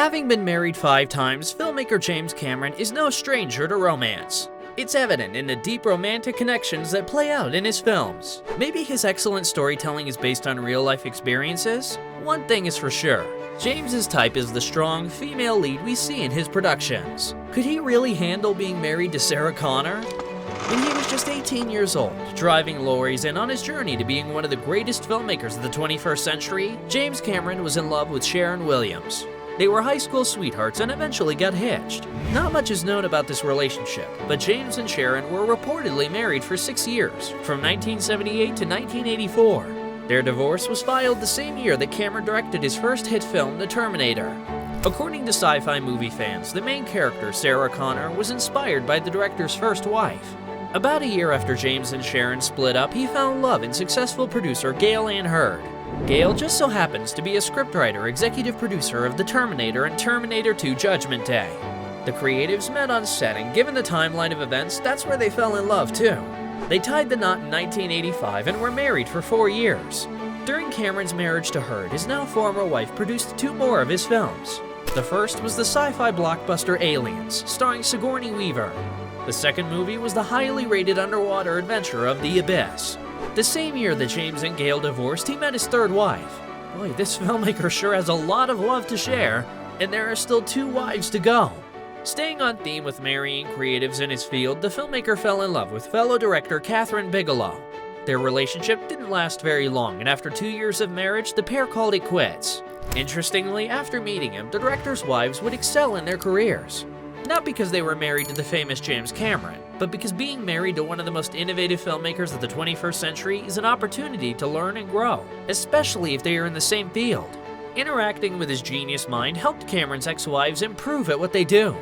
Having been married 5 times, filmmaker James Cameron is no stranger to romance. It's evident in the deep romantic connections that play out in his films. Maybe his excellent storytelling is based on real-life experiences? One thing is for sure, James's type is the strong female lead we see in his productions. Could he really handle being married to Sarah Connor? When he was just 18 years old, driving lorries and on his journey to being one of the greatest filmmakers of the 21st century, James Cameron was in love with Sharon Williams. They were high school sweethearts and eventually got hitched. Not much is known about this relationship, but James and Sharon were reportedly married for 6 years, from 1978 to 1984. Their divorce was filed the same year that Cameron directed his first hit film, The Terminator. According to sci-fi movie fans, the main character, Sarah Connor, was inspired by the director's first wife. About a year after James and Sharon split up, he found love in successful producer Gail Ann Hurd. Gail just so happens to be a scriptwriter, executive producer of The Terminator and Terminator 2 Judgment Day. The creatives met on set, and given the timeline of events, that's where they fell in love too. They tied the knot in 1985 and were married for 4 years. During Cameron's marriage to Hurd, his now former wife produced 2 more of his films. The first was the sci-fi blockbuster Aliens, starring Sigourney Weaver. The second movie was the highly rated underwater adventure of The Abyss. The same year that James and Gail divorced, he met his third wife. Boy, this filmmaker sure has a lot of love to share, and there are still 2 wives to go. Staying on theme with marrying creatives in his field, the filmmaker fell in love with fellow director Kathryn Bigelow. Their relationship didn't last very long, and after 2 years of marriage, the pair called it quits. Interestingly, after meeting him, the director's wives would excel in their careers. Not because they were married to the famous James Cameron, but because being married to one of the most innovative filmmakers of the 21st century is an opportunity to learn and grow, especially if they are in the same field. Interacting with his genius mind helped Cameron's ex-wives improve at what they do.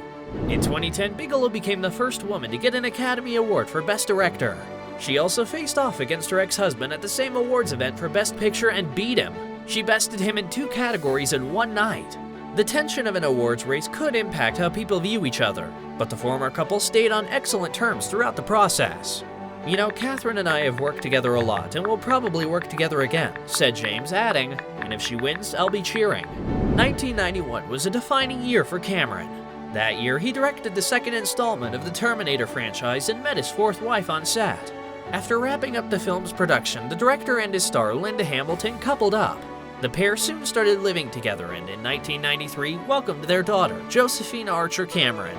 In 2010, Bigelow became the first woman to get an Academy Award for Best Director. She also faced off against her ex-husband at the same awards event for Best Picture and beat him. She bested him in 2 categories in one night. The tension of an awards race could impact how people view each other, but the former couple stayed on excellent terms throughout the process. "You know, Kathryn and I have worked together a lot, and we'll probably work together again," said James, adding, "And if she wins, I'll be cheering." 1991 was a defining year for Cameron. That year, he directed the second installment of the Terminator franchise and met his 4th wife on set. After wrapping up the film's production, the director and his star, Linda Hamilton, coupled up. The pair soon started living together and in 1993 welcomed their daughter, Josephine Archer Cameron.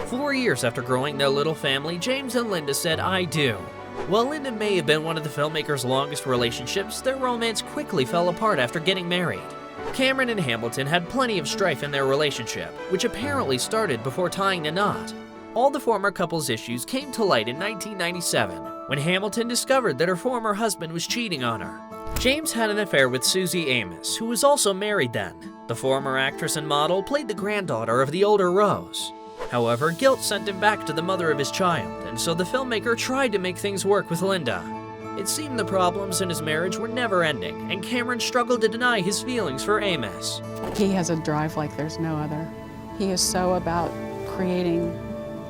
4 years after growing their little family, James and Linda said, "I do." While Linda may have been one of the filmmaker's longest relationships, their romance quickly fell apart after getting married. Cameron and Hamilton had plenty of strife in their relationship, which apparently started before tying the knot. All the former couple's issues came to light in 1997, when Hamilton discovered that her former husband was cheating on her. James had an affair with Susie Amos, who was also married then. The former actress and model played the granddaughter of the older Rose. However, guilt sent him back to the mother of his child, and so the filmmaker tried to make things work with Linda. It seemed the problems in his marriage were never ending, and Cameron struggled to deny his feelings for Amos. He has a drive like there's no other. He is so about creating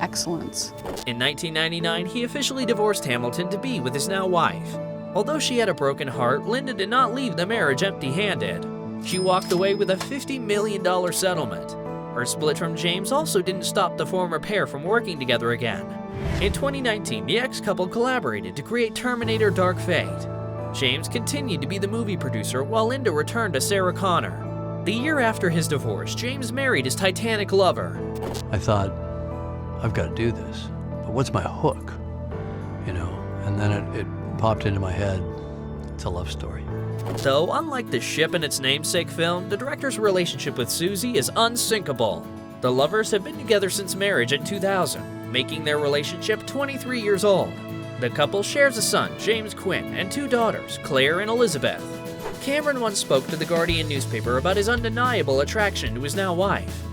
excellence. In 1999, he officially divorced Hamilton to be with his now wife. Although she had a broken heart, Linda did not leave the marriage empty-handed. She walked away with a $50 million settlement. Her split from James also didn't stop the former pair from working together again. In 2019, the ex-couple collaborated to create Terminator Dark Fate. James continued to be the movie producer while Linda returned to Sarah Connor. The year after his divorce, James married his Titanic lover. I thought, I've got to do this, but what's my hook? You know, and then it popped into my head. It's a love story. Though, unlike the ship in its namesake film, the director's relationship with Susie is unsinkable. The lovers have been together since marriage in 2000, making their relationship 23 years old. The couple shares a son, James Quinn, and 2 daughters, Claire and Elizabeth. Cameron once spoke to the Guardian newspaper about his undeniable attraction to his now wife.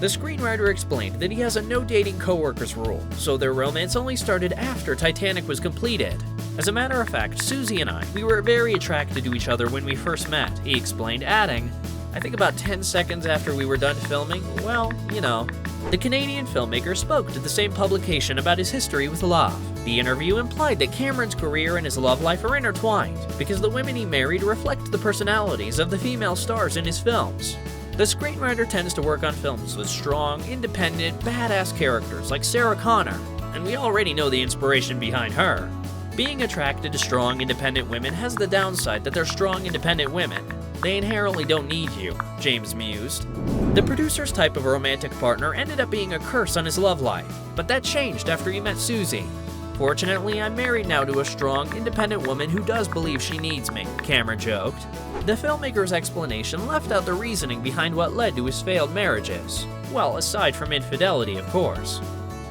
The screenwriter explained that he has a no-dating co-workers rule, so their romance only started after Titanic was completed. As a matter of fact, Susie and I, we were very attracted to each other when we first met, he explained, adding, "I think about 10 seconds after we were done filming, well, you know." The Canadian filmmaker spoke to the same publication about his history with love. The interview implied that Cameron's career and his love life are intertwined, because the women he married reflect the personalities of the female stars in his films. The screenwriter tends to work on films with strong, independent, badass characters like Sarah Connor, and we already know the inspiration behind her. Being attracted to strong, independent women has the downside that they're strong, independent women. They inherently don't need you, James mused. The producer's type of romantic partner ended up being a curse on his love life, but that changed after he met Susie. Fortunately, I'm married now to a strong, independent woman who does believe she needs me, Cameron joked. The filmmaker's explanation left out the reasoning behind what led to his failed marriages. Well, aside from infidelity, of course.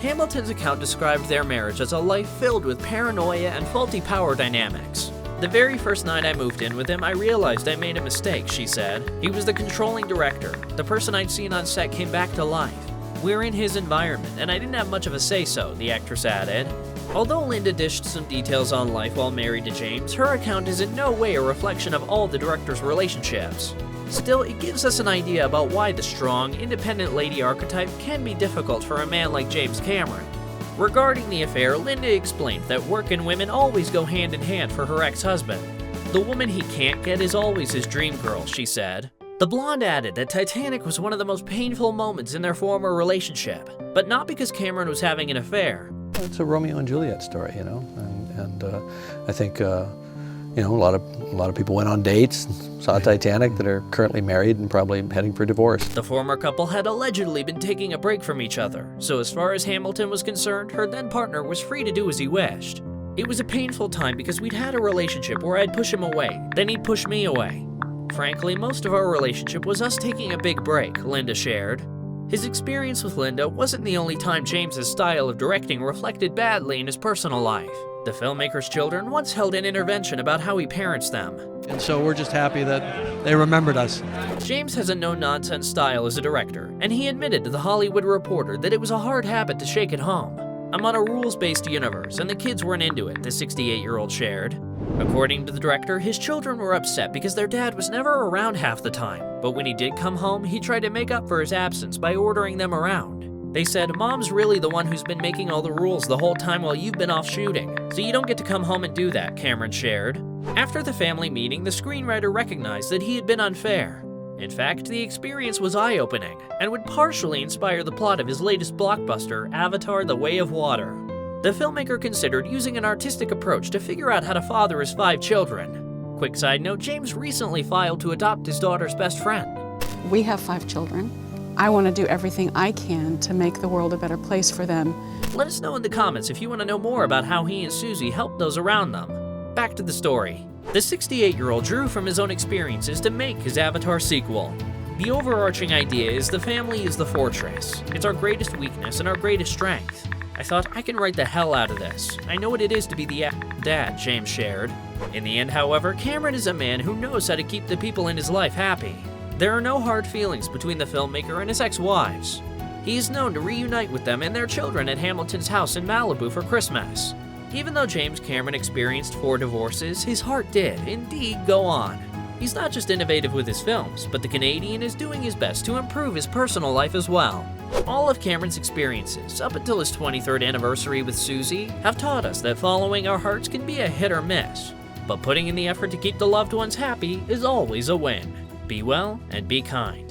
Hamilton's account described their marriage as a life filled with paranoia and faulty power dynamics. The very first night I moved in with him, I realized I made a mistake, she said. He was the controlling director. The person I'd seen on set came back to life. We're in his environment, and I didn't have much of a say-so, the actress added. Although Linda dished some details on life while married to James, her account is in no way a reflection of all the director's relationships. Still, it gives us an idea about why the strong, independent lady archetype can be difficult for a man like James Cameron. Regarding the affair, Linda explained that work and women always go hand in hand for her ex-husband. The woman he can't get is always his dream girl, she said. The blonde added that Titanic was one of the most painful moments in their former relationship, but not because Cameron was having an affair. It's a Romeo and Juliet story, you know, and I think you know, a lot of people went on dates and saw Titanic that are currently married and probably heading for divorce. The former couple had allegedly been taking a break from each other, so as far as Hamilton was concerned, her then partner was free to do as he wished. It was a painful time because we'd had a relationship where I'd push him away, then he'd push me away. Frankly, most of our relationship was us taking a big break, Linda shared. His experience with Linda wasn't the only time James's style of directing reflected badly in his personal life. The filmmaker's children once held an intervention about how he parents them. And so we're just happy that they remembered us. James has a no-nonsense style as a director, and he admitted to The Hollywood Reporter that it was a hard habit to shake at home. I'm on a rules-based universe, and the kids weren't into it, the 68-year-old shared. According to the director, his children were upset because their dad was never around half the time, but when he did come home, he tried to make up for his absence by ordering them around. They said, "Mom's really the one who's been making all the rules the whole time while you've been off shooting, so you don't get to come home and do that," Cameron shared. After the family meeting, the screenwriter recognized that he had been unfair. In fact, the experience was eye-opening and would partially inspire the plot of his latest blockbuster, Avatar: The Way of Water. The filmmaker considered using an artistic approach to figure out how to father his 5 children. Quick side note, James recently filed to adopt his daughter's best friend. We have 5 children. I want to do everything I can to make the world a better place for them. Let us know in the comments if you want to know more about how he and Susie helped those around them. Back to the story. The 68-year-old drew from his own experiences to make his Avatar sequel. The overarching idea is the family is the fortress. It's our greatest weakness and our greatest strength. I thought, I can write the hell out of this. I know what it is to be the dad, James shared. In the end, however, Cameron is a man who knows how to keep the people in his life happy. There are no hard feelings between the filmmaker and his ex-wives. He is known to reunite with them and their children at Hamilton's house in Malibu for Christmas. Even though James Cameron experienced 4 divorces, his heart did indeed go on. He's not just innovative with his films, but the Canadian is doing his best to improve his personal life as well. All of Cameron's experiences, up until his 23rd anniversary with Susie, have taught us that following our hearts can be a hit or miss. But putting in the effort to keep the loved ones happy is always a win. Be well and be kind.